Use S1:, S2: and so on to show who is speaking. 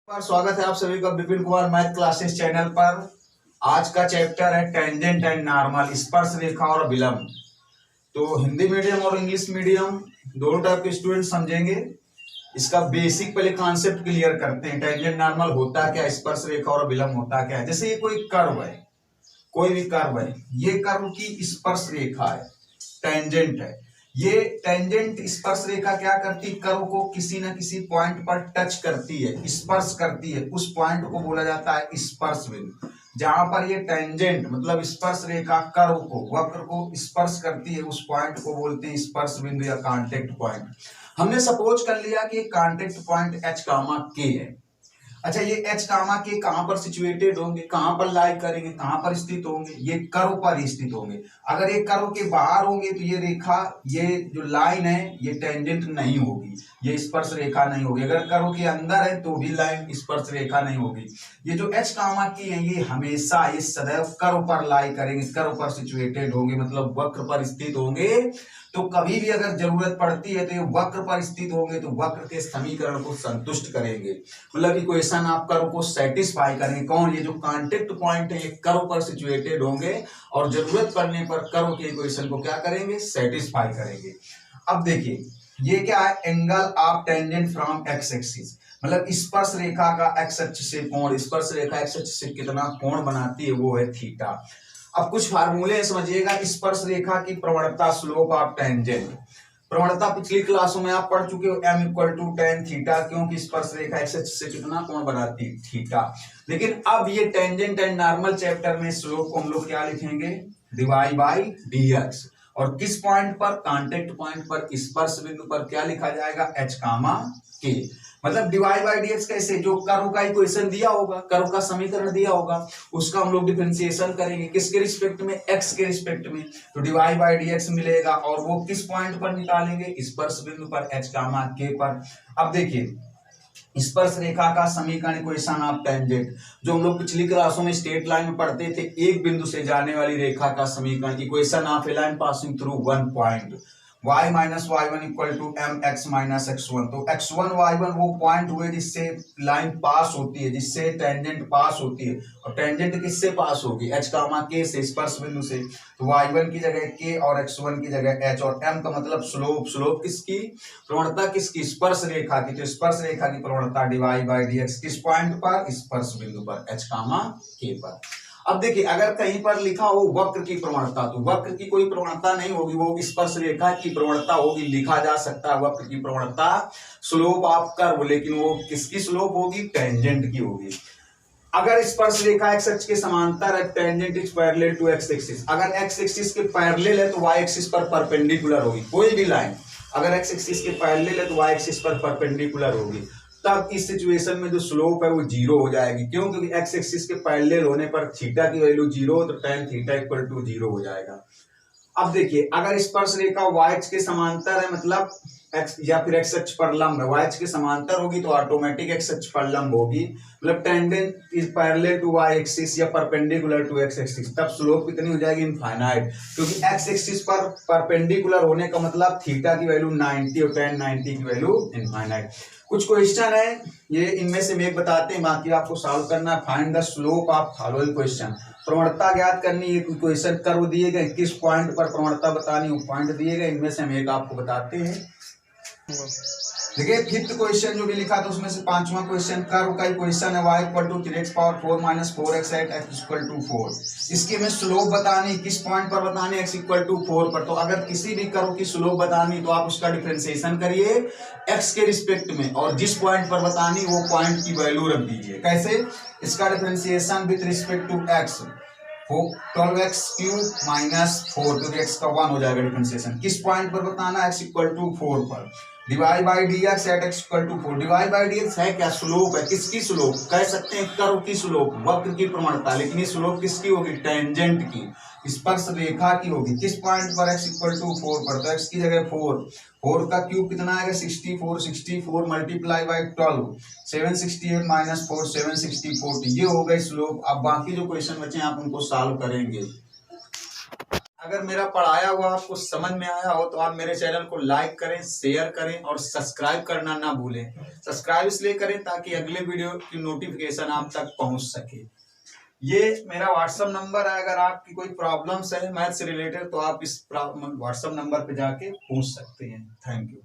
S1: स्वागत है आप सभी का Vipin Kumar math classes channel पर। आज का चैप्टर है टेंजेंट एंड नॉर्मल, स्पर्श रेखा और विलंब। तो हिंदी मीडियम और इंग्लिश मीडियम दोनों टाइप के स्टूडेंट समझेंगे। इसका बेसिक पहले कॉन्सेप्ट क्लियर करते हैं। टेंजेंट नॉर्मल होता क्या, स्पर्श रेखा और विलंब होता क्या है। जैसे ये कोई कर्व है, कोई भी कर्व है, ये कर्व की स्पर्श रेखा है, टेंजेंट है। ये टेंजेंट स्पर्श रेखा क्या करती है, कर्व को किसी न किसी पॉइंट पर टच करती है, स्पर्श करती है। उस पॉइंट को बोला जाता है स्पर्श बिंदु। जहां पर ये टेंजेंट मतलब स्पर्श रेखा कर्व को, वक्र को स्पर्श करती है, उस पॉइंट को बोलते हैं स्पर्श बिंदु या कांटेक्ट पॉइंट। हमने सपोज कर लिया कि कांटेक्ट पॉइंट एच कामा के है। अच्छा, ये एच कामा के कहां पर सिचुएटेड होंगे, कहां पर लाई करेंगे, कहां पर स्थित होंगे, ये कर्व पर स्थित होंगे। अगर ये कर्व के बाहर होंगे तो ये रेखा, ये जो लाइन है, ये टेंजेंट नहीं होगी, ये स्पर्श रेखा नहीं होगी। अगर कर्व के अंदर है तो भी लाइन स्पर्श रेखा नहीं होगी। ये जो एच कामा की है, ये हमेशा, ये सदैव कर्व पर लाई करेंगे, कर्व पर सिचुएटेड होंगे, मतलब वक्र पर स्थित होंगे। तो कभी भी अगर जरूरत पड़ती है तो ये वक्र पर स्थित होंगे, तो वक्र के समीकरण को संतुष्ट करेंगे, मतलब इक्वेशन आप कर्व को सेटिस्फाई करेंगे। कौन, ये जो कांटेक्ट पॉइंट है, ये कर्व पर सिचुएटेड होंगे और जरूरत पड़ने पर कर्व के इक्वेशन को क्या करेंगे, सेटिस्फाई करेंगे। अब देखिए, ये क्या है, angle of tangent from x axis, मतलब स्पर्श रेखा का एक्स अक्ष से कोण, स्पर्श रेखा एक्स अक्ष से कितना कोण बनाती है, वो है थीटा। अब कुछ फार्मूले समझिएगा। स्पर्श रेखा की प्रवणता, स्लोप ऑफ टेंजेंट, प्रवणता पिछली क्लासों में आप पढ़ चुके हो, m equal to tan theta, क्योंकि स्पर्श रेखा एक्स अक्ष से कितना कोण बनाती है, थीटा। लेकिन अब ये टेंजेंट एंड नॉर्मल चैप्टर में स्लोप को हम लोग क्या लिखेंगे, डिवाई बाई dx। और किस पॉइंट पर, कांटेक्ट पॉइंट पर, स्पर्श बिंदु पर क्या लिखा जाएगा, h कामा k। मतलब डिवाइड बाई dx कैसे, जो कर्व का इक्वेशन दिया होगा, कर्व का समीकरण दिया होगा, उसका हम लोग डिफरेंशिएशन करेंगे किसके रिस्पेक्ट में, x के रिस्पेक्ट में। तो डिवाइड बाई dx मिलेगा और वो किस पॉइंट पर निकालेंगे, स्पर्श बिंदु पर, h कामा k पर। अब देखिए, स्पर्श रेखा का समीकरण, इक्वेशन ऑफ टेंजेंट, जो हम लोग पिछली क्लासों में स्ट्रेट लाइन में पढ़ते थे, एक बिंदु से जाने वाली रेखा का समीकरण, equation of a line passing through one point, y minus Y one equal to M X minus X one. तो x1 y1 वो पॉइंट हुए जिससे लाइन पास होती है, जिससे टेंजेंट पास होती है। और टेंजेंट किससे पास होगी, h कामा k से, स्पर्श बिंदु से। तो y1 की जगह k और x1 की जगह h, और m का मतलब स्लोप, स्लोप किसकी, प्रवणता किसकी, स्पर्श रेखा की। तो स्पर्श रेखा की प्रवणता डिवाइड बाई dx किस पॉइंट पर, स्पर्श बिंदु पर, h कामा k पर। अब देखिए, अगर कहीं पर लिखा हो वक्र की प्रवणता, तो वक्र की कोई प्रवणता नहीं होगी, वो स्पर्श रेखा की प्रवणता होगी। लिखा जा सकता है वक्र की प्रवणता स्लोप ऑफ कर्व, लेकिन वो किसकी स्लोप होगी, टेंजेंट की होगी। अगर स्पर्श रेखा एक्स अक्ष के समांतर है, tangent is parallel to X axis. अगर एक्स एक्सिस के पैरेलल है तो वाई एक्सिस पर परपेंडिकुलर होगी। कोई भी लाइन अगर एक्स एक्सिस के पैरेलल है तो वाई एक्सिस पर परपेंडिकुलर होगी। तब इस सिचुएशन में जो स्लोप है वो जीरो हो जाएगी। क्यों, क्योंकि एक्स एक्सिस के पैरेलल होने पर थीटा की वैल्यू जीरो, तो tan theta equal to zero हो जाएगा। अब देखिए, अगर स्पर्श रेखा y अक्ष के समांतर है, मतलब x या फिर x अक्ष पर लंब है, y अक्ष के समांतर होगी तो ऑटोमेटिक x अक्ष पर लंब होगी, मतलब tangent is parallel to y axis या परपेंडिकुलर टू x एक्सिस। तब स्लोप कितनी हो जाएगी, इनफाइनाइट, क्योंकि x एक्सिस पर परपेंडिकुलर होने का मतलब थीटा की वैल्यू 90 और tan 90 की वैल्यू इनफाइनाइट। कुछ क्वेश्चन है, ये इनमें से एक बताते हैं, बाकी आपको सॉल्व करना है। Find the slope of following question, प्रवणता ज्ञात करनी है। इक्वेशन कर्व दिए गए, किस पॉइंट पर प्रवणता बतानी, वो पॉइंट दिए गए, इनमें से हम एक आपको बताते हैं। देखिए, फिफ्थ क्वेश्चन जो भी लिखा था उसमें से पांचवा क्वेश्चन, कर्व का इक्वेशन है y equal to 3x power 4 minus 4x at x equal to 4। इसकी हमें स्लोप बतानी, किस पॉइंट पर बतानी, x इक्वल टू 4 पर। तो अगर किसी भी कर्व की स्लोप बतानी तो आप उसका डिफरेंशिएशन करिए x के रिस्पेक्ट में, और जिस पॉइंट पर बतानी वो पॉइंट की वैल्यू रख दीजिए। कैसे, इसका differentiation with respect to x, 12x cube minus 4, क्योंकि x का 1 हो जाएगा डिफरेंशिएशन। किस पॉइंट पर बताना, x इक्वल टू 4 पर। Divide by dx at x equal to 4। Divide by dx है क्या, स्लोप है। किसकी स्लोप, कह सकते हैं कर्व की स्लोप, वक्र की प्रवणता, लेकिन ये स्लोप किसकी होगी, टेंजेंट की, स्पर्श रेखा की होगी। किस पॉइंट पर, x इक्वल टू 4 पर। तो x की जगह 4 का क्यूब कितना आएगा, 64, 64 मल्टीप्लाई बाई 12, 768 माइनस 4, 764। ये हो गई स्लोप। अब बाकी जो क्वेश्चन बचे आप उनको सॉल्व करेंगे। अगर मेरा पढ़ाया हुआ आपको समझ में आया हो तो आप मेरे चैनल को लाइक करें, शेयर करें और सब्सक्राइब करना ना भूलें। सब्सक्राइब इसलिए करें ताकि अगले वीडियो की नोटिफिकेशन आप तक पहुंच सके। ये मेरा व्हाट्सएप नंबर है, अगर आपकी कोई प्रॉब्लम्स है मैथ से रिलेटेड तो आप इस व्हाट्सएप नंबर पे जाके पूछ सकते हैं। Thank you.